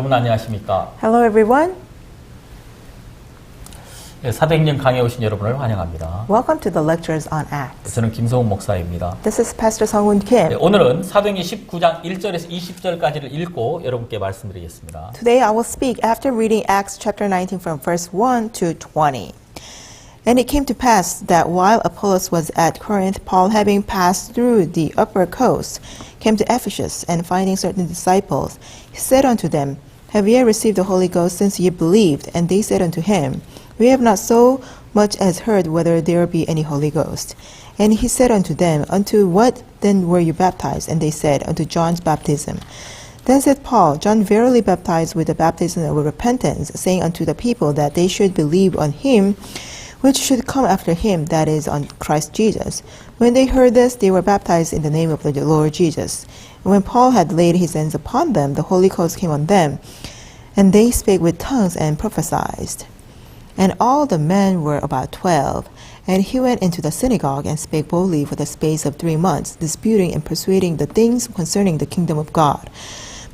여러분 안녕하십니까? Hello everyone. 사도행전 강의에 오신 여러분을 환영합니다. Welcome to the lectures on Acts. 저는 김성훈 목사입니다. This is Pastor Sung-Hoon Kim. 오늘은 사도행전 19장 1절에서 20절까지를 읽고 여러분께 말씀드리겠습니다. Today I will speak after reading Acts chapter 19 from verse 1 to 20. And it came to pass that while Apollos was at Corinth, Paul, having passed through the upper coast, came to Ephesus, and finding certain disciples, he said unto them, Have ye received the Holy Ghost since ye believed? And they said unto him, We have not so much as heard whether there be any Holy Ghost. And he said unto them, Unto what then were you baptized? And they said, Unto John's baptism. Then said Paul, John verily baptized with the baptism of repentance, saying unto the people that they should believe on him which should come after him, that is, on Christ Jesus. When they heard this, they were baptized in the name of the Lord Jesus. And when Paul had laid his hands upon them, the Holy Ghost came on them, and they spake with tongues and prophesied. And all the men were about 12. And he went into the synagogue and spake boldly for the space of 3 months, disputing and persuading the things concerning the kingdom of God.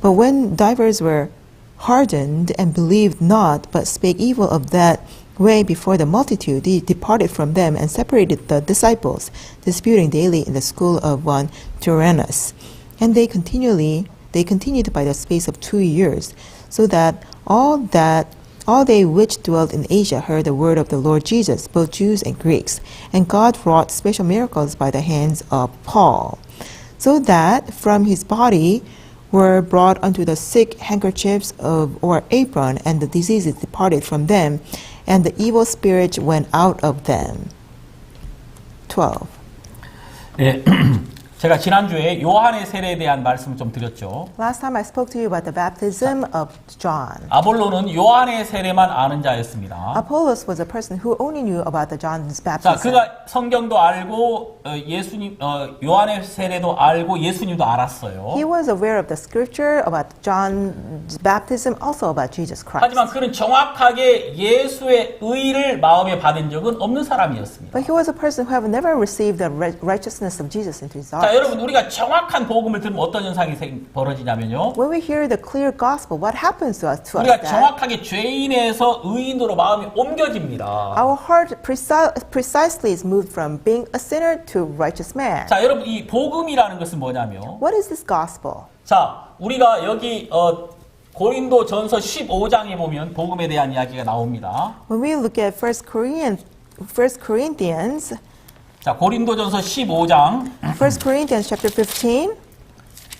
But when divers were hardened and believed not, but spake evil of that way before the multitude, he departed from them and separated the disciples, disputing daily in the school of one Tyrannus. And they continued by the space of 2 years, so that all they which dwelt in Asia heard the word of the Lord Jesus, both Jews and Greeks. And God wrought special miracles by the hands of Paul, so that from his body were brought unto the sick handkerchiefs or apron, and the diseases departed from them, and the evil spirits went out of them. 12. 네, 제가 지난주에 요한의 세례에 대한 말씀을 좀 드렸죠. Last time I spoke to you about the baptism of John. 아볼로는 요한의 세례만 아는 자였습니다. Apollos was a person who only knew about the John's 자, baptism. 그가 성경도 알고 요한의 세례도 알고 예수님도 알았어요. He was aware of the scripture about John's baptism, also about Jesus Christ. 하지만 그는 정확하게 예수의 의를 마음에 받은 적은 없는 사람이었습니다. But he was a person who had never received the righteousness of Jesus into his heart. 자, 여러분 우리가 정확한 복음을 들으면 어떤 현상이 벌어지냐면요. When we hear the clear gospel, what happens to us? 우리가 정확하게 죄인에서 의인으로 마음이 옮겨집니다. Our heart precisely is moved from being a sinner to righteous man. 자, 여러분 이 복음이라는 것은 뭐냐면, What is this gospel? 자, 우리가 여기 고린도전서 15장에 보면 복음에 대한 이야기가 나옵니다. When we look at 1 Corinthians 자, 고린도전서 15장 1 Corinthians chapter 15,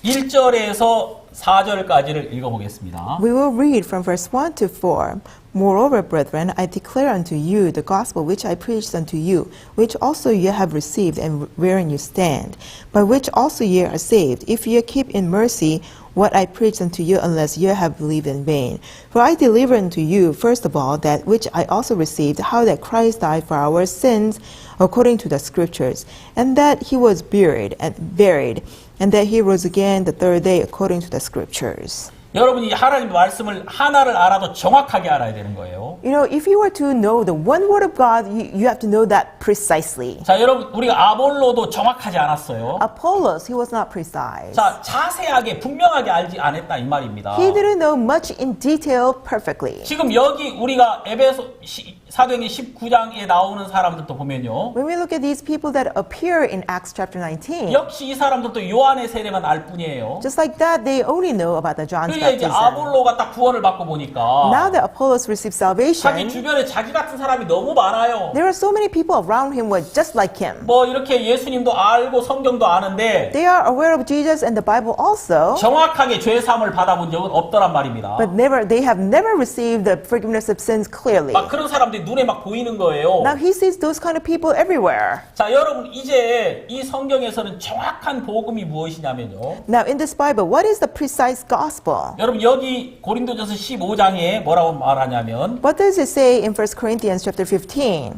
1절에서 4절까지를 읽어보겠습니다. we will read from verse 1 to 4. Moreover, brethren, I declare unto you the gospel which I preached unto you, which also ye have received, and wherein you stand, by which also ye are saved, if ye keep in mercy what I preached unto you, unless ye have believed in vain. For I delivered unto you, first of all, that which I also received, how that Christ died for our sins, according to the scriptures, and that he was buried, and that he rose again the third day, according to the scriptures. 여러분이 하나님의 말씀을 하나를 알아도 정확하게 알아야 되는 거예요. You know, if you were to know the one word of God, you have to know that precisely. 자, 여러분 우리가 아볼로도 정확하지 않았어요. Apollos, he was not precise. 자, 자세하게 분명하게 알지 않았다 이 말입니다. He didn't know much in detail perfectly. 지금 여기 우리가 사도행전 19장에 나오는 사람들도 보면요. When we look at these people that appear in Acts chapter 19, 역시 이 사람들도 요한의 세례만 알 뿐이에요. just like that, they only know about the John's 그러니까 이제 baptism. 아볼로가 딱 구원을 받고 보니까 Now that Apollos received 자기 salvation, 주변에 자기 같은 사람이 너무 많아요. there are so many people around him who are just like him. 뭐 이렇게 예수님도 알고 성경도 아는데 They are aware of Jesus and the Bible also, 정확하게 죄 사함을 받아본 적은 없더란 말입니다. but they have never received the forgiveness of sins clearly. 막 그런 사람들이 눈에 막 보이는 거예요. Now he sees those kind of people everywhere. 자, 여러분 이제 이 성경에서는 정확한 복음이 무엇이냐면요. Now in this Bible, what is the precise gospel? 여러분 여기 고린도전서 15장에 뭐라고 말하냐면 What does it say in 1 Corinthians chapter 15?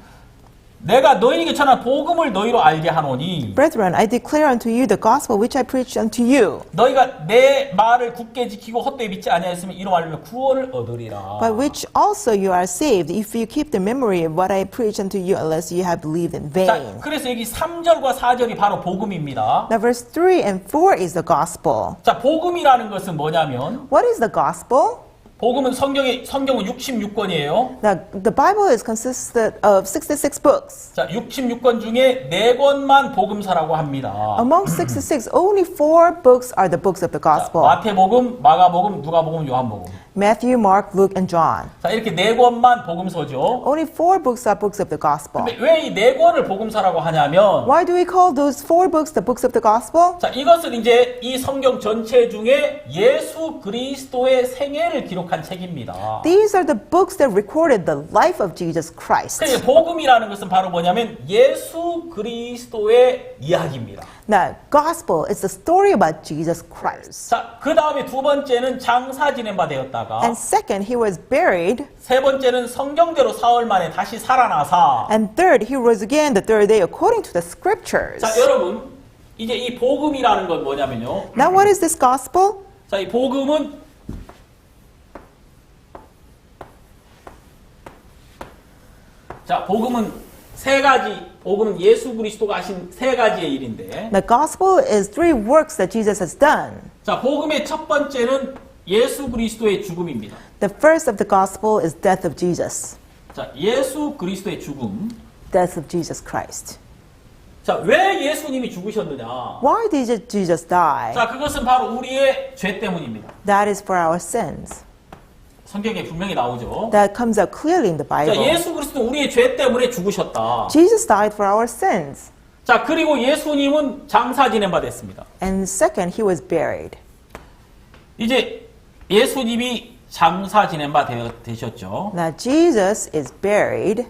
내가 너희에게 전한 복음을 너희로 알게 하노니 Brethren, I declare unto you the gospel which I preached unto you, 너희가 내 말을 굳게 지키고 헛되이 믿지 아니하였으면 이로 말하면 구원을 얻으리라. by which also you are saved, if you keep the memory of what I preached unto you, unless you have believed in 자, vain. 그래서 여기 3절과 4절이 바로 복음입니다. Now verse 3 and 4 is the gospel. 자, 복음이라는 것은 뭐냐면 What is the gospel? 복음은 성경은 66권이에요. Now, the Bible is consisted of 66 books. 자, 66권 중에 4권만 복음서라고 합니다. Among 66, only 4 books are the books of the 자, gospel. 마태복음, 마가복음, 누가복음, 요한복음. Matthew, Mark, Luke, and John. 자, 이렇게 4권만 복음서죠. Only 4 books are books of the gospel. 근데 왜 이 4권을 복음서라고 하냐면 Why do we call those 4 books the books of the gospel? 자, 이것은 이제 이 성경 전체 중에 예수 그리스도의 생애를 기록한 책입니다. These are the books that recorded the life of Jesus Christ. 그러니까 복음이라는 것은 바로 뭐냐면 예수 그리스도의 이야기입니다. Now, gospel is the story about Jesus Christ. 자, 그 다음에 두 번째는 장사 지낸 바 되었다가 And second, he was buried. 세 번째는 성경대로 사흘 만에 다시 살아나사. And third, he rose again the third day according to the scriptures. 자, 여러분 이제 이 복음이라는 건 뭐냐면요. Now, what is this gospel? 자, 이 복음은 자, 복음은 세 가지, 복음은 예수 그리스도가 하신 세 가지의 일인데. The gospel is 3 works that Jesus has done. 자, 복음의 첫 번째는 예수 그리스도의 죽음입니다. The first of the gospel is death of Jesus. 자, 예수 그리스도의 죽음. Death of Jesus Christ. 자, 왜 예수님이 죽으셨느냐? Why did Jesus die? 자, 그것은 바로 우리의 죄 때문입니다. That is for our sins. 성경에 분명히 나오죠. That comes out clearly in the 자, Bible. 예수 그리스도 우리의 죄 때문에 죽으셨다. Jesus died for our sins. 자, 그리고 예수님은 장사 지낸 바 됐습니다. And second, he was buried. 이제 예수님이 장사 지낸 바 되셨죠. Now, Jesus is buried.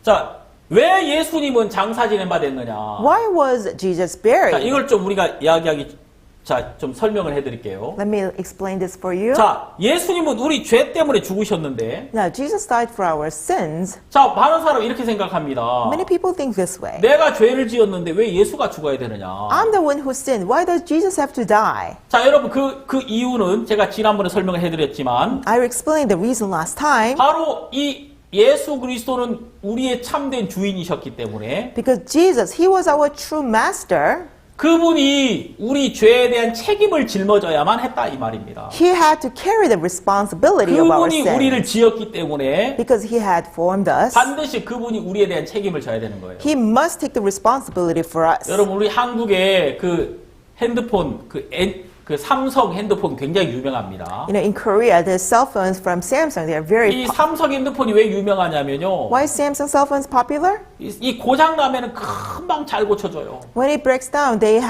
자, 왜 예수님은 장사 지낸 바 됐느냐? Why was Jesus 자, buried? 이걸 좀 우리가 이야기하기, 자, 좀 설명을 해드릴게요. Let me explain this for you. 자, 예수님은 우리 죄 때문에 죽으셨는데, Now, Jesus died for our sins. 자, 많은 사람이 이렇게 생각합니다. Many people think this way. 내가 죄를 지었는데 왜 예수가 죽어야 되느냐? I'm the one who sinned. Why does Jesus have to die? 자, 여러분, 그 이유는 제가 지난번에 설명을 해드렸지만, I explained the reason last time. 바로 이 예수 그리스도는 우리의 참된 주인이셨기 때문에, Because Jesus, he was our true master. 그분이 우리 죄에 대한 책임을 짊어져야만 했다 이 말입니다. He had to carry the responsibility of our 그분이 우리를 sins. 지었기 때문에 Because he had formed us. 반드시 그분이 우리에 대한 책임을 져야 되는 거예요. He must take the responsibility for us. 여러분, 우리 한국에 그 핸드폰, 그 삼성 핸드폰 굉장히 유명합니다. You know, in Korea, the cell phones from Samsung, they are very 이 삼성 핸드폰이 왜 유명하냐면요. Why is Samsung cell phones popular? 이 고장 나면은 금방 잘 고쳐줘요. When it breaks down, they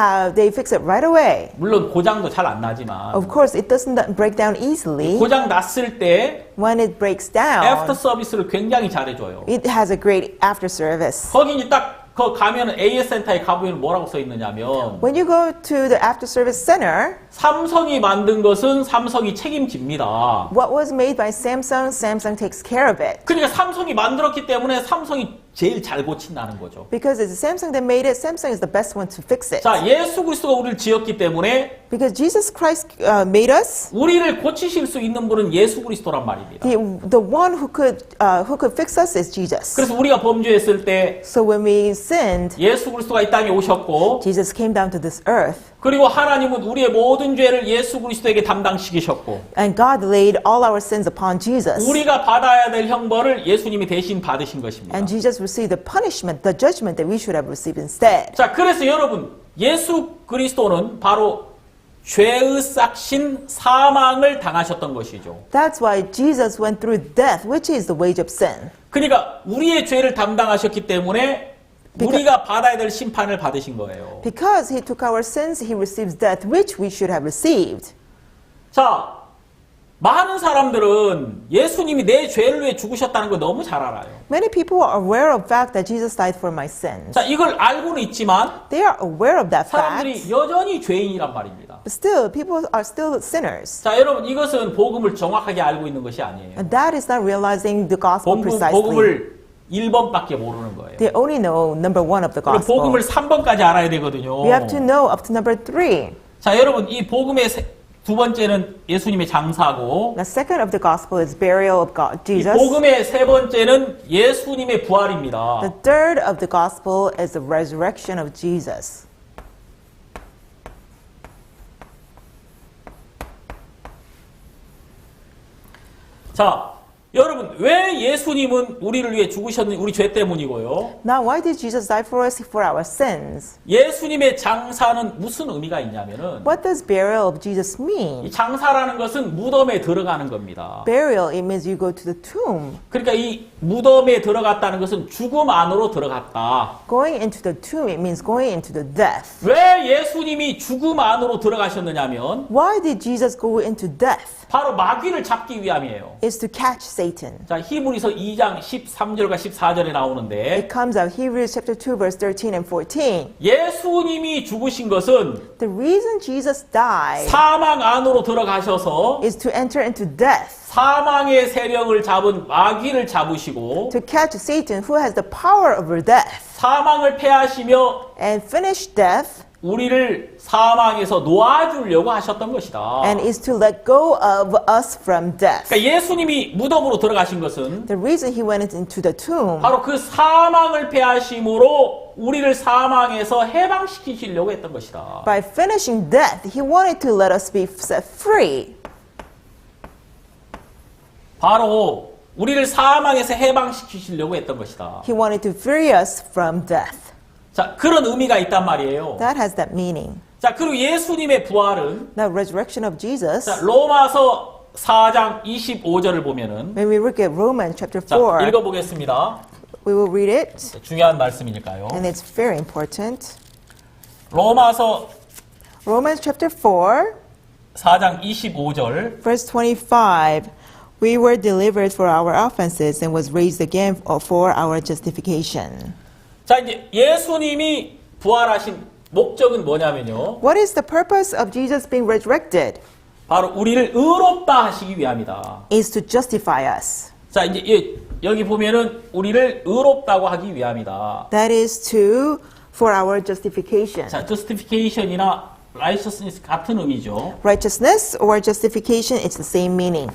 fix it right away. 물론 고장도 잘 안 나지만 Of course, it doesn't break down easily. 고장 났을 때 When it breaks down, 애프터 서비스를 굉장히 잘해줘요. it has a great after service. 거기 이제 딱 가면은 AS 센터에 가보면 뭐라고 써 있느냐면 When you go to the after service center, 삼성이 만든 것은 삼성이 책임집니다. what was made by Samsung, Samsung takes care of it. 그러니까 삼성이 만들었기 때문에 삼성이 제일 잘 고친다는 거죠. Because it's Samsung that made it, Samsung is the best one to fix it. 자, 예수 그리스도가 우리를 지었기 때문에 Because Jesus Christ made us, 우리를 고치실 수 있는 분은 예수 그리스도란 말입니다. the one who could fix us is Jesus. 그래서 우리가 범죄했을 때 So when we sinned, 예수 그리스도가 이 땅에 오셨고 Jesus came down to this earth. 그리고 하나님은 우리의 모든 죄를 예수 그리스도에게 담당시키셨고 And God laid all our sins upon Jesus. 우리가 받아야 될 형벌을 예수님이 대신 받으신 것입니다. And Jesus received the punishment, the judgment that we should have received instead. 자, 그래서 여러분, 예수 그리스도는 바로 죄의 싹신 사망을 당하셨던 것이죠. That's why Jesus went through death, which is the wage of sin. 그러니까 우리의 죄를 담당하셨기 때문에 우리가 받아야 될 심판을 받으신 거예요. Because he took our sins, he receives death, which we should have received. 자, 많은 사람들은 예수님이 내 죄를 위해 죽으셨다는 걸 너무 잘 알아요. Many people are aware of the fact that Jesus died for my sins. 자, 이걸 알고는 있지만 They are aware of that fact, 사람들이 여전히 죄인이란 말입니다. but still, people are still sinners. 자, 여러분, 이것은 복음을 정확하게 알고 있는 것이 아니에요. And that is not realizing the gospel precisely. 복음을 1번밖에 모르는 거예요. They only know number 1 of the 그럼 gospel. 복음을 3번까지 알아야 되거든요. We have to know up to number 3. 자, 여러분, 이 복음의 두 번째는 예수님의 장사고, The second of the gospel is burial of God, 이 Jesus. 복음의 세 번째는 예수님의 부활입니다. The third of the gospel is the resurrection of Jesus. 자, 여러분 왜 예수님은 우리를 위해 죽으셨는지 우리 죄 때문이고요. Now, why did Jesus die for us for our sins? 예수님의 장사는 무슨 의미가 있냐면은 What does burial of Jesus 이 mean? 장사라는 것은 무덤에 들어가는 겁니다. Burial, it means you go to the tomb. 그러니까 이 무덤에 들어갔다는 것은 죽음 안으로 들어갔다. Going into the tomb, it means going into the death. 왜 예수님이 죽음 안으로 들어가셨느냐면 Why did Jesus go into death? 바로 마귀를 잡기 위함이에요. It's to catch Satan. 자, 히브리서 2장 13절과 14절에 나오는데 It comes out Hebrews chapter 2 verse 13 and 14. 예수님이 죽으신 것은 The reason Jesus died 사망 안으로 들어가셔서 is to enter into death, 사망의 세력을 잡은 마귀를 잡으시고 to catch Satan who has the power over death, 사망을 패하시며 and finish death, 우리를 사망에서 놓아주려고 하셨던 것이다. and is to let go of us from death. 그러니까 예수님이 무덤으로 들어가신 것은 The reason he went into the tomb 바로 그 사망을 패하심으로 우리를 사망에서 해방시키시려고 했던 것이다. by finishing death, he wanted to let us be set free. 바로 우리를 사망에서 해방시키시려고 했던 것이다. He wanted to free us from death. 자, 그런 의미가 있단 말이에요. That has that meaning. 자, 그리고 예수님의 부활은 The resurrection of Jesus, 자, 로마서 4장 25절을 보면은 when we look at Romans chapter 자, 4, 읽어보겠습니다. we will read it, 중요한 말씀이니까요. and it's very important. 로마서 Romans chapter 4, 4장 25절. verse 25. We were delivered for our offenses and was raised again for our justification. 자, 이제 예수님이 부활하신 목적은 뭐냐면요. What is the purpose of Jesus being resurrected? 바로 우리를 의롭다 하시기 위함이다. Is to justify us. 자, 이제 여기 보면은 우리를 의롭다고 하기 위함이다. That is to for our justification. 자, justification이나 righteousness 같은 의미죠. Righteousness or justification, it's the same meaning.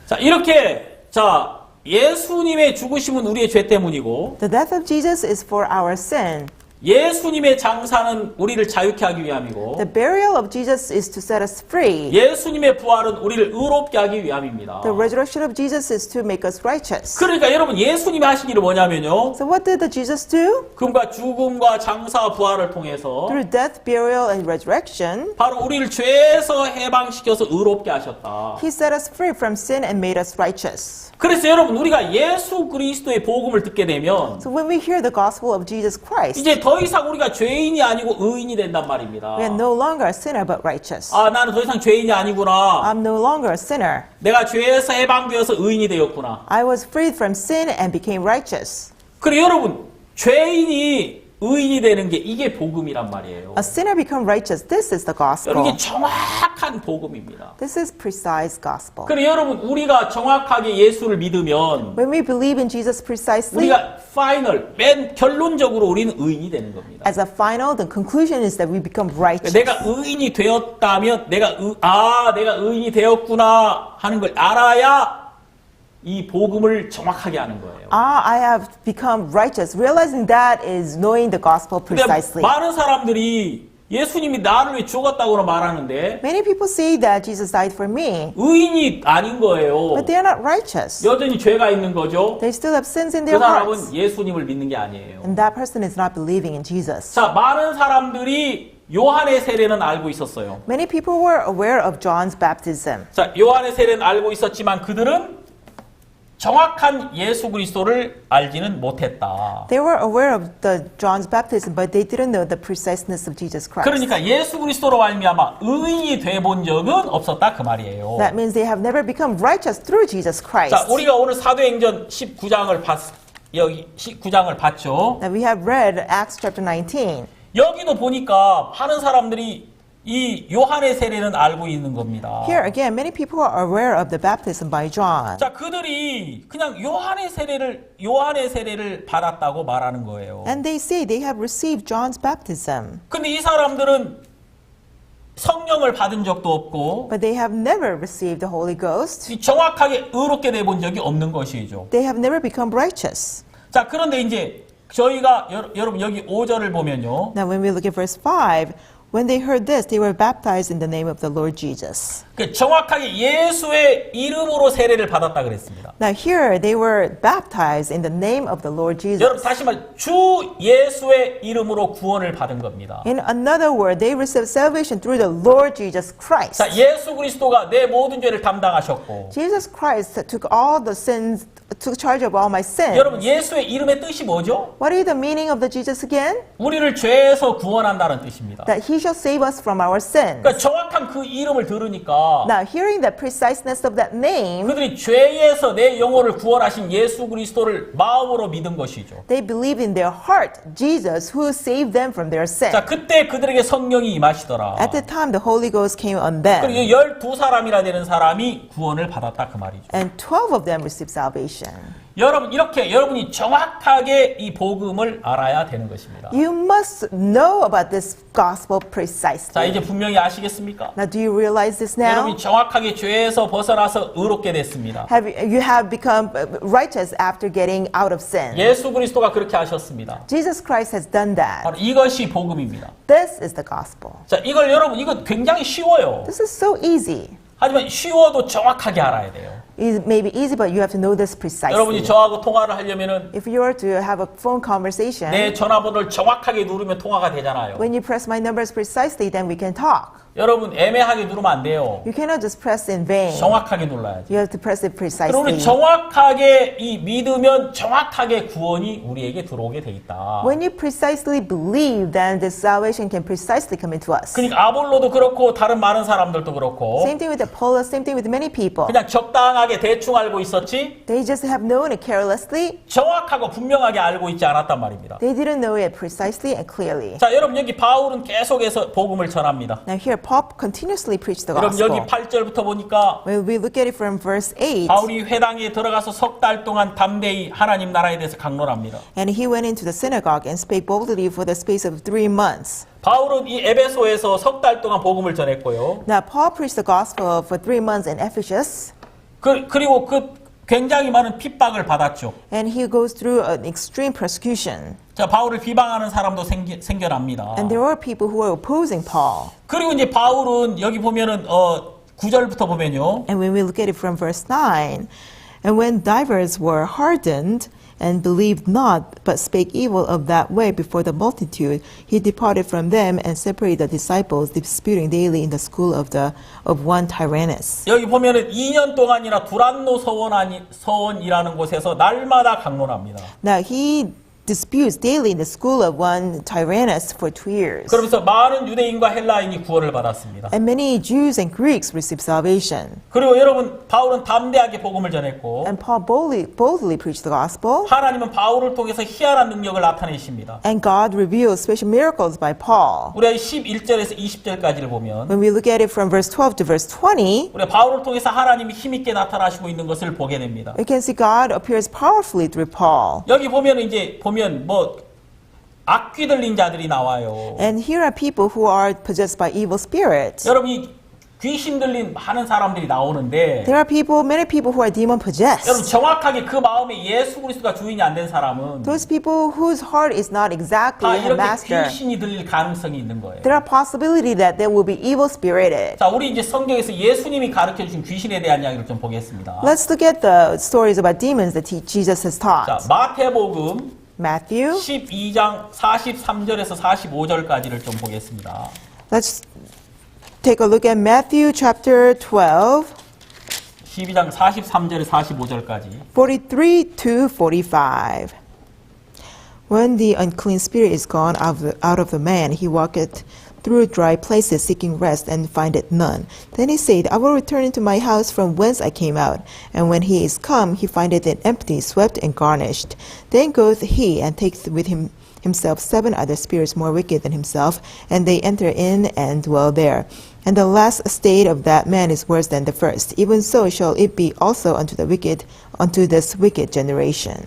자, 이렇게 자, 예수님의 죽으심은 우리의 죄 때문이고 The death of Jesus is for our sin. 예수님의 장사는 우리를 자유케 하기 위함이고 The burial of Jesus is to set us free. 예수님의 부활은 우리를 의롭게 하기 위함입니다. The resurrection of Jesus is to make us righteous. 그러니까 여러분 예수님이 하신 일은 뭐냐면요. So what did the Jesus do? 금과 죽음과 장사 부활을 통해서 Through death, burial, and resurrection, 바로 우리를 죄에서 해방시켜서 의롭게 하셨다. he set us free from sin and made us righteous. 그래서 여러분 우리가 예수 그리스도의 복음을 듣게 되면 So when we hear the gospel of Jesus Christ, 이제 더 이상 우리가 죄인이 아니고 의인이 된단 말입니다. we are no longer a sinner but righteous. 아, 나는 더 이상 죄인이 아니구나. I'm no longer a sinner. 내가 죄에서 해방되어서 의인이 되었구나. I was freed from sin and became righteous. 그리고 여러분 죄인이 의인이 되는 게 이게 복음이란 말이에요. A sinner become righteous. This is the 여러분 gospel. 이게 정확한 복음입니다. This is precise gospel. 그리고 여러분 우리가 정확하게 예수를 믿으면 When we believe in Jesus precisely, 우리가 파이널 맨 결론적으로 우리는 의인이 되는 겁니다. as a final, the conclusion is that we become righteous. 내가 의인이 되었다면 내가 의인이 되었구나 하는 걸 알아야 이 복음을 정확하게 하는 거예요. I have become righteous. Realizing that is knowing the gospel 근데 precisely. 많은 사람들이 예수님이 나를 위해 죽었다고 말하는데 Many people say that Jesus died for me, 의인이 아닌 거예요. but they are not righteous. 여전히 죄가 있는 거죠. They still have sins in 그 their hearts. 사람은 예수님을 믿는 게 아니에요. And that person is not believing in Jesus. 자, 많은 사람들이 요한의 세례는 알고 있었어요. Many people were aware of John's baptism. 자, 요한의 세례는 알고 있었지만 그들은 정확한 예수 그리스도를 알지는 못했다. They were aware of the John's baptism, but they didn't know the preciseness of Jesus Christ. 그러니까 예수 그리스도로 말미암아 의인이 돼 본 적은 없었다 그 말이에요. That means they have never become righteous through Jesus Christ. 자, 우리가 오늘 사도행전 19장을 여기 19장을 봤죠. That we have read Acts chapter 19. 여기도 보니까 많은 사람들이 이 요한의 세례는 알고 있는 겁니다. Here again, many people are aware of the baptism by John. 자, 그들이 그냥 요한의 세례를 받았다고 말하는 거예요. And they say they have received John's baptism. 근데 이 사람들은 성령을 받은 적도 없고 But they have never received the Holy Ghost. 정확하게 의롭게 돼 본 적이 없는 것이죠. They have never become righteous. 자, 그런데 이제 저희가 여러분 여기 5절을 보면요. Now when we look at verse 5, When they heard this, they were baptized in the name of the Lord Jesus. 그 정확하게 예수의 이름으로 세례를 받았다 그랬습니다. Now here they were baptized in the name of the Lord Jesus. 여러분 다시 말 주 예수의 이름으로 구원을 받은 겁니다. In another word, they received salvation through the Lord Jesus Christ. 자, 예수 그리스도가 내 모든 죄를 담당하셨고 Jesus Christ took all the sins, took charge of all my sins. 여러분 예수의 이름의 뜻이 뭐죠? What is the meaning of the Jesus again? 우리를 죄에서 구원한다는 뜻입니다. That he shall save us from our sins. 그러니까 정확한 그 이름을 들으니까 Now, hearing the preciseness of that name, 그들이 죄에서 내 영혼을 구원하신 예수 그리스도를 마음으로 믿은 것이죠. they believe in their heart Jesus who saved them from their sin. 자, 그때 그들에게 성령이 임하시더라. At the time, the Holy Ghost came on 그리고 them, 12사람이나 되는 사람이 구원을 받았다 그 말이죠. and 12 of them received salvation. 여러분 이렇게 여러분이 정확하게 이 복음을 알아야 되는 것입니다. You must know about this gospel 자, precisely. 이제 분명히 아시겠습니까? Now, do you realize this now? 여러분이 정확하게 죄에서 벗어나서 의롭게 됐습니다. You have become righteous after getting out of sin. 예수 그리스도가 그렇게 하셨습니다. Jesus Christ has done that. 바로 이것이 복음입니다. This is the gospel. 자, 이걸 여러분 이거 굉장히 쉬워요. This is so easy. 하지만 쉬워도 정확하게 알아야 돼요. It may be easy, but you have to know this 여러분이 precisely. 저하고 통화를 하려면은 If you are to have a phone conversation, 내 전화번호를 정확하게 누르면 통화가 되잖아요. when you press my numbers precisely, then we can talk. 여러분 애매하게 누르면 안 돼요. You cannot just press in vain. 정확하게 눌러야지. You have to press it 그럼 우리 precisely. 정확하게 이 믿으면 정확하게 구원이 우리에게 들어오게 돼 있다. When you precisely believe, then the salvation can precisely come into us. 그러니까 아볼로도 그렇고 다른 많은 사람들도 그렇고 Same thing with Apollos, same thing with many people. 그냥 적당하게 대충 알고 있었지 They just have known it carelessly. 정확하고 분명하게 알고 있지 않았단 말입니다. They didn't know it precisely and clearly. 자, 여러분 여기 바울은 계속해서 복음을 전합니다. Now here, Paul continuously preached the 여러분 여기 gospel. 8절부터 보니까 When we look at it from verse 8, 바울이 회당에 들어가서 석 달 동안 담대히 하나님 나라에 대해서 강론합니다. and he went into the synagogue and spake boldly for the space of 3 months. 바울은 이 에베소에서 석 달 동안 복음을 전했고요. Now Paul preached the gospel for 3 months in Ephesus, 그리고 그 굉장히 많은 핍박을 받았죠. and he goes through an extreme persecution. 자, 바울을 비방하는 사람도 생겨납니다. And there were people who were opposing Paul. 그리고 이제 바울은 여기 보면은 9절부터 보면요. And when we look at it from verse 9, and when divers were hardened and believed not, but spake evil of that way before the multitude, he departed from them and separated the disciples, disputing daily in the school of one Tyrannus. 여기 보면은 2년 동안이나 두란노 서원이라는 곳에서 날마다 강론합니다. Now he disputes daily in the school of one Tyrannus for 2 years. 그러면서 많은 유대인과 헬라인이 구원을 받았습니다. And many Jews and Greeks received salvation. 그리고 여러분 바울은 담대하게 복음을 전했고 And Paul boldly preached the gospel. 하나님은 바울을 통해서 희한한 능력을 나타내십니다. And God revealed special miracles by Paul. 우리가 11절에서 20절까지를 보면 When we look at it from verse 12 to verse 20, 우리가 바울을 통해서 하나님이 힘있게 나타나시고 있는 것을 보게 됩니다. we can see God appears powerfully through Paul. 여기 보면 뭐 악귀 들린 자들이 나와요. And here are people who are possessed by evil spirits. 여러분 이 귀신 들린 많은 사람들이 나오는데 There are many people who are demon 여러분 possessed. 정확하게 그 마음에 예수 그리스도가 주인이 안 된 사람은 Those people whose heart is not exactly 다 a 이렇게 master. 귀신이 들릴 가능성이 있는 거예요. There are possibility that they will be evil spirited. 자, 우리 이제 성경에서 예수님이 가르쳐 주신 귀신에 대한 이야기를 좀 보겠습니다. Let's look at the stories about demons that Jesus has 자, taught. 마태복음 Matthew, 12장 43절에서 45절까지를 좀 보겠습니다. let's take a look at Matthew chapter 12, 12장 43절에서 45절까지. 43 to 45. When the unclean spirit is gone out of the man, he walketh through dry places seeking rest and findeth none. Then he said, I will return into my house from whence I came out. And when he is come, he findeth it empty, swept, and garnished. Then goeth he and taketh with himself 7 other spirits more wicked than himself, and they enter in and dwell there. And the last state of that man is worse than the first. Even so shall it be also unto this wicked generation.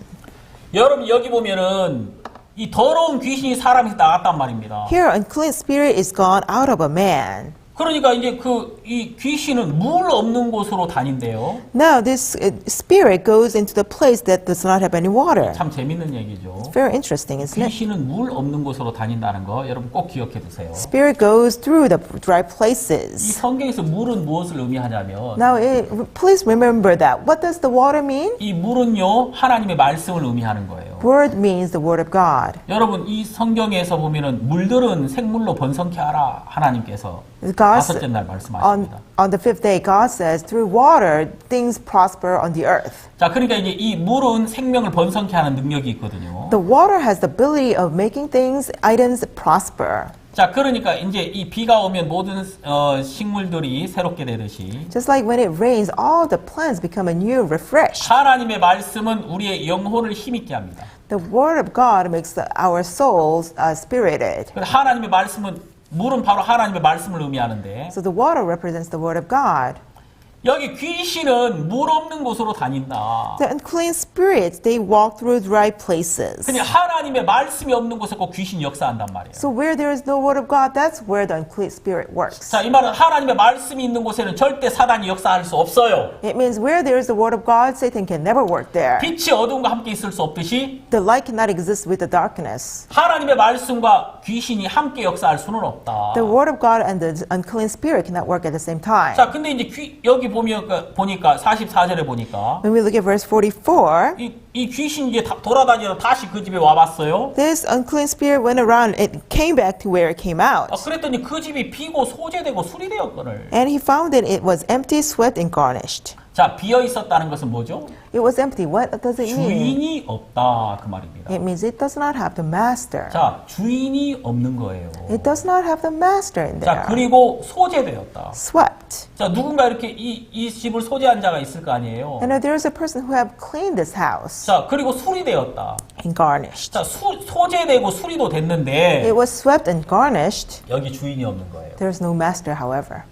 여러분 여기 보면은 이 더러운 귀신이 사람에서 나갔단 말입니다. Here, unclean spirit is gone out of a man. 그러니까 이제 이 귀신은 물 없는 곳으로 다닌대요. Now, this spirit goes into the place that does not have any water. 참 재밌는 얘기죠. Very interesting, isn't it? 귀신은 물 없는 곳으로 다닌다는 거 여러분 꼭 기억해 두세요. Spirit goes through the dry 이 places. 성경에서 물은 무엇을 의미하냐면 Now, please remember that. What does the water mean? 이 물은요 하나님의 말씀을 의미하는 거예요. Word means the word of God. 여러분 이 성경에서 보면은 물들은 생물로 번성케 하라 하나님께서 God 다섯째 날 말씀하십니다. on the fifth day, God says, through water, things prosper on the earth. 자, 그러니까 이제 이 물은 생명을 번성케 하는 능력이 있거든요. The water has the ability of making items prosper. 자, 그러니까 이제 이 비가 오면 모든 식물들이 새롭게 되듯이 Just like when it rains, all the plants become anew refreshed. 하나님의 말씀은 우리의 영혼을 힘있게 합니다. The word of God makes our souls spirited. 그래서 하나님의 말씀은 물은 바로 하나님의 말씀을 의미하는데 So the water represents the word of God. 여기 귀신은 물 없는 곳으로 다닌다. The unclean spirits, they walk through dry places. 그냥 하나님의 말씀이 없는 곳에 꼭 귀신이 역사한단 말이에요. So where there is no word of God, that's where the unclean spirit works. 자, 이 말은 하나님의 말씀이 있는 곳에는 절대 사단이 역사할 수 없어요. It means where there is the word of God, Satan can never work there. 빛이 어둠과 함께 있을 수 없듯이 The light cannot exist with the darkness. 하나님의 말씀과 귀신이 함께 역사할 수는 없다. The word of God and the unclean spirit cannot work at the same time. 자, 근데 이제 여기 보니까 44절에 보니까 When we look at verse 44, 이 귀신이 이제 돌아다니러 다시 그 집에 와봤어요. this unclean spirit went around, it came back to where it came out. 그랬더니 그 집이 비고 소재되고 수리되었거늘. And he found that it was empty, swept, and garnished. 자, 비어 있었다는 것은 뭐죠? It was empty. What does it mean? 주인이 없다 그 말입니다. It means it does not have the master. 자, 주인이 없는 거예요. It does not have the master in 자, there. 그리고 소재되었다. Swept. 자, 누군가 이렇게 이 집을 소재한 자가 있을 거 아니에요. And there is a person who have cleaned this house 자, 그리고 수리되었다. and garnished. 자, 소재되고 수리도 됐는데 It was swept and garnished. 여기 주인이 없는 거예요. There is no master, however.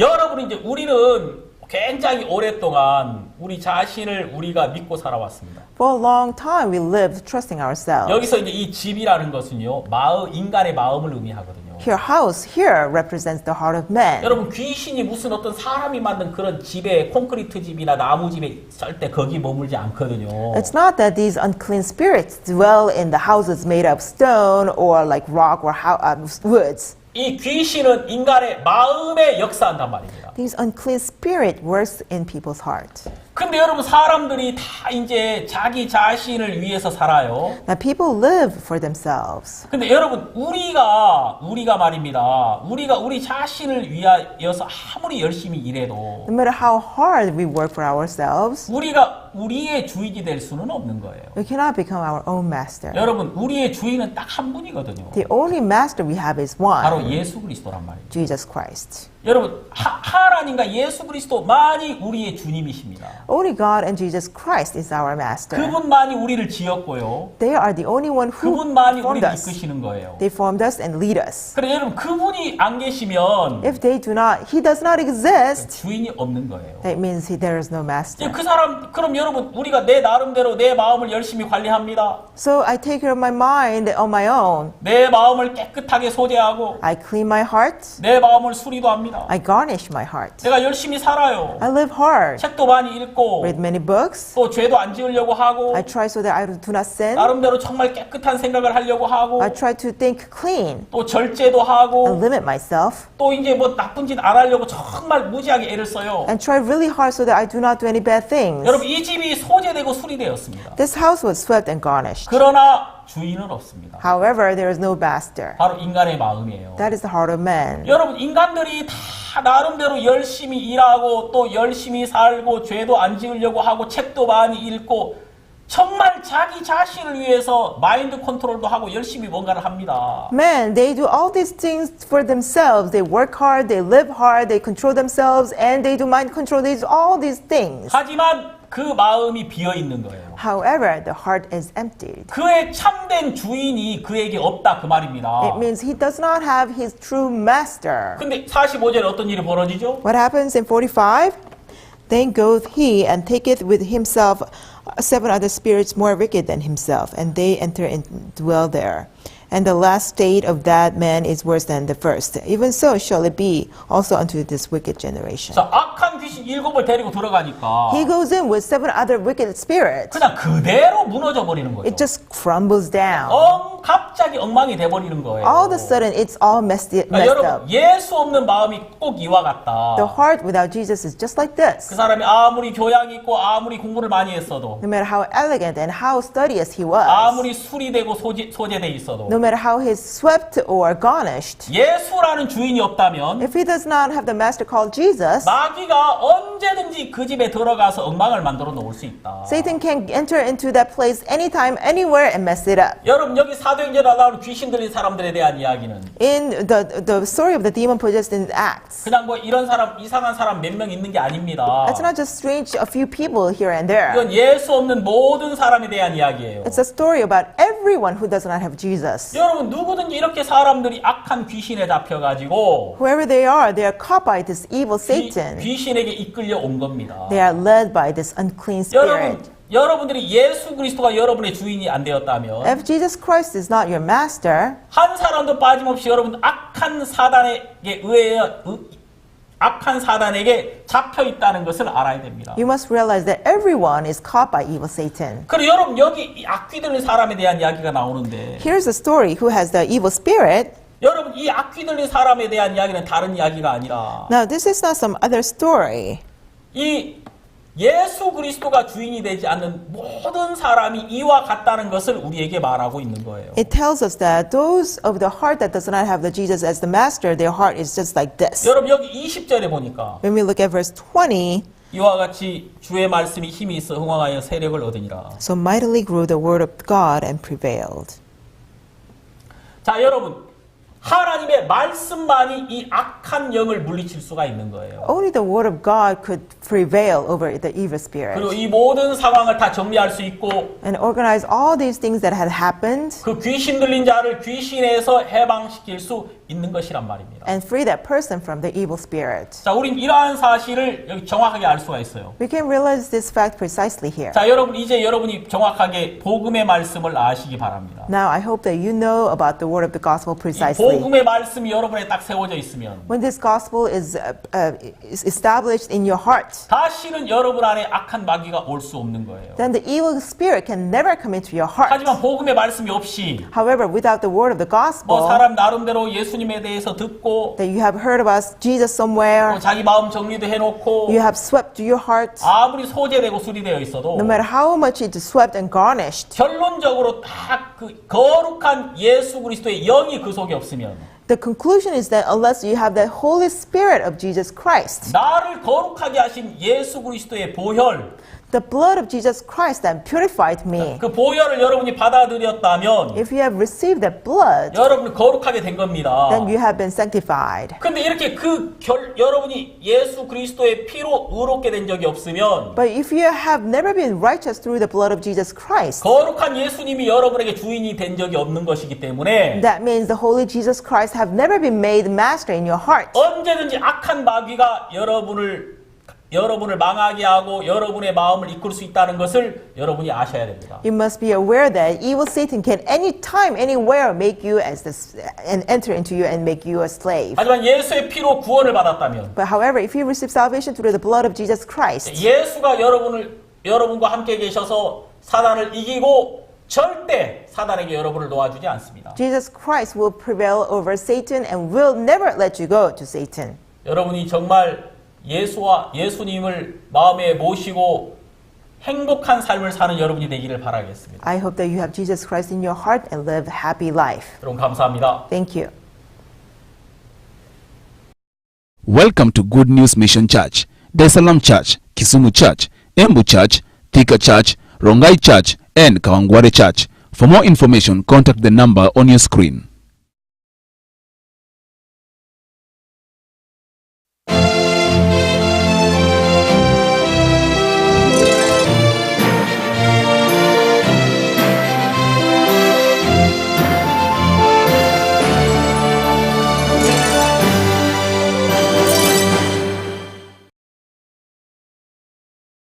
여러분 이제 우리는 굉장히 오랫동안 우리 자신을 우리가 믿고 살아왔습니다. For a long time, we lived trusting ourselves. 여기서 이제 이 집이라는 것은요, 인간의 마음을 의미하거든요. Here, house here represents the heart of man. 여러분 귀신이 무슨 어떤 사람이 만든 그런 집에 콘크리트 집이나 나무 집에 절대 거기 머물지 않거든요. It's not that these unclean spirits dwell in the houses made of stone or like rock or woods. 이 귀신은 인간의 마음에 역사한단 말입니다. These unclean spirit works in people's heart. 근데 여러분 사람들이 다 이제 자기 자신을 위해서 살아요. Now people live for themselves. 근데 여러분 우리가 말입니다. 우리가 우리 자신을 위하여서 아무리 열심히 일해도 No matter how hard we work for ourselves, 우리가 우리의 주인이 될 수는 없는 거예요. we cannot become our own master. 여러분 우리의 주인은 딱 한 분이거든요. The only master we have is 바로 one, 예수 그리스도란 말이에요. Jesus Christ. 여러분 하나님과 예수 그리스도만이 우리의 주님이십니다. Only God and Jesus Christ is our master. 그분만이 우리를 지었고요. They are the only one who 그분만이 formed 우리를 us. 이끄시는 거예요. They formed us and lead us. 그래 여러분 그분이 안 계시면 If they do not, he does not exist, 주인이 없는 거예요. that means there is no master. 그 사람 그럼 여러분 우리가 내 나름대로 내 마음을 열심히 관리합니다. So I take care of my mind on my own. 내 마음을 깨끗하게 소재하고 I clean my heart. 내 마음을 수리도 합니다. I garnish my heart. 내가 열심히 살아요. I live hard. 책도 많이 읽고 Read many books. 또 죄도 안 지으려고 하고 I try so that I do not sin. 나름대로 정말 깨끗한 생각을 하려고 하고 I try to think clean 또 절제도 and 하고 limit myself 또 이제 뭐 나쁜 짓 안 하려고 정말 무지하게 애를 써요. and try really hard so that I do not do any bad things. 여러분 이 집이 소재되고 수리되었습니다. This house was swept and garnished. 그러나 주인은 없습니다. However, there is no master. 바로 인간의 마음이에요. That is the heart of man. 여러분 인간들이 다 나름대로 열심히 일하고 또 열심히 살고 죄도 안 지으려고 하고 책도 많이 읽고 정말 자기 자신을 위해서 마인드 컨트롤도 하고 열심히 뭔가를 합니다. Man, they do all these things for themselves. They work hard, they live hard, they control themselves, and they do mind control. They do all these things. 하지만 그 마음이 비어 있는 거예요. However, the heart is emptied. 그의 참된 주인이 그에게 없다 그 말입니다. It means he does not have his true master. 근데 45절에 어떤 일이 벌어지죠? What happens in 45? Then goeth he and taketh with himself 7 other spirits more wicked than himself, and they enter and dwell there. And the last state of that man is worse than the first. Even so shall it be also unto this wicked generation. 자, 악한 귀신 7을 데리고 들어가니까 He goes in with 7 other wicked spirits. 그냥 그대로 무너져 버리는 거죠. It just crumbles down. 갑자기 엉망이 돼 버리는 거예요. All of a sudden, it's all messed 여러분, up. 예수 없는 마음이 꼭 이와 같다. The heart without Jesus is just like this. 그 사람이 아무리 교양이 있고 아무리 공부를 많이 했어도 No matter how elegant and how studious he was, 아무리 수리되고 소재돼 있어도 no matter how he's swept or garnished, 예수라는 주인이 없다면 if he does not have the master called Jesus, 마귀가 언제든지 그 집에 들어가서 엉망을 만들어 놓을 수 있다. Satan can enter into that place anytime, anywhere, and mess it up. 여러분, 여기 사도행전에 나오는 귀신 들린 사람들에 대한 이야기는 In the story of the demon-possessed in Acts, 그냥 뭐 이런 사람, 이상한 사람 몇 명 있는 게 아닙니다. it's not just strange a few people here and there. 이건 예수 없는 모든 사람에 대한 이야기예요. It's a story about everyone who does not have Jesus. 여러분, 누구든지 이렇게 사람들이 악한 귀신에 잡혀가지고 Whoever they are caught by this evil Satan. 귀신에게 이끌려 온 겁니다. They are led by this unclean spirit. 여러분들이 예수 그리스도가 여러분의 주인이 안 되었다면 If Jesus Christ is not your master, 한 사람도 빠짐없이 여러분 악한 사단에게 잡혀 있다는 것을 알아야 됩니다. you must realize that everyone is caught by evil Satan. 그리고 여러분 여기 이 악귀 들린 사람에 대한 이야기가 나오는데 Here's a story who has the evil spirit. 여러분 이 악귀 들린 사람에 대한 이야기는 다른 이야기가 아니라 Now, this is not some other story. 이 예수 그리스도가 주인이 되지 않는 모든 사람이 이와 같다는 것을 우리에게 말하고 있는 거예요. It tells us that those of the heart that does not have the Jesus as the master, their heart is just like this. 여러분 여기 20절에 보니까 When we look at verse 20, 이와 같이 주의 말씀이 힘이 있어 흥왕하여 세력을 얻으니라. so mightily grew the word of God and prevailed. 자, 여러분 하나님의 말씀만이 이 악한 영을 물리칠 수가 있는 거예요. Only the word of God could prevail over the evil 그리고 spirit 이 모든 상황을 다 정리할 수 있고 and organize all these things that had happened 그 귀신 들린 자를 귀신에서 해방시킬 수 있는 것이란 말입니다. and free that person from the evil spirit. 자, 우린 이러한 사실을 여기 정확하게 알 수가 있어요. We can realize this fact precisely here. 자, 여러분 이제 여러분이 정확하게 복음의 말씀을 아시기 바랍니다. Now, I hope that you know about the word of the gospel precisely. 복음의 말씀이 여러분에 딱 세워져 있으면 When this gospel is established in your heart, 다시는 여러분 안에 악한 마귀가 올 수 없는 거예요. then the evil spirit can never come into your heart. 하지만 복음의 말씀이 없이 However, without the word of the 뭐 gospel, 사람 나름대로 예수님에 대해서 듣고 that you have heard about Jesus 또 somewhere, 자기 마음 정리도 해놓고 you have swept your heart, 아무리 소재되고 수리되어 있어도 no matter how much it is swept and garnished, 결론적으로 딱 그 거룩한 예수 그리스도의 영이 그 속에 없으면 the conclusion is that unless you have the Holy Spirit of Jesus Christ, 나를 거룩하게 하신 예수 그리스도의 보혈 the blood of Jesus Christ that purified me, 그 보혈을 여러분이 받아들였다면 if you have received that blood, 여러분은 거룩하게 된 겁니다. then you have been sanctified. 근데 이렇게 여러분이 예수 그리스도의 피로 의롭게 된 적이 없으면 But if you have never been righteous through the blood of Jesus Christ, 거룩한 예수님이 여러분에게 주인이 된 적이 없는 것이기 때문에 that means the Holy Jesus Christ have never been made master in your heart. 언제든지 악한 마귀가 여러분을 망하게 하고 여러분의 마음을 이끌 수 있다는 것을 여러분이 아셔야 됩니다. You must be aware that evil Satan can anytime, anywhere make you as this and enter into you and make you a slave. 하지만 예수의 피로 구원을 받았다면 But however, if you receive salvation through the blood of Jesus Christ, 예수가 여러분과 함께 계셔서 사단을 이기고 절대 사단에게 여러분을 놓아주지 않습니다. Jesus Christ will prevail over Satan and will never let you go to Satan. 여러분이 정말 예수님을 마음에 모시고 행복한 삶을 사는 여러분이 되기를 바라겠습니다. I hope that you have Jesus Christ in your heart and live a happy life. 여러분 감사합니다. Thank you. Welcome to Good News Mission Church, Desalam Church, Kisumu Church, Embu Church, Thika Church, Rongai Church, and Kawangware Church. For more information, contact the number on your screen.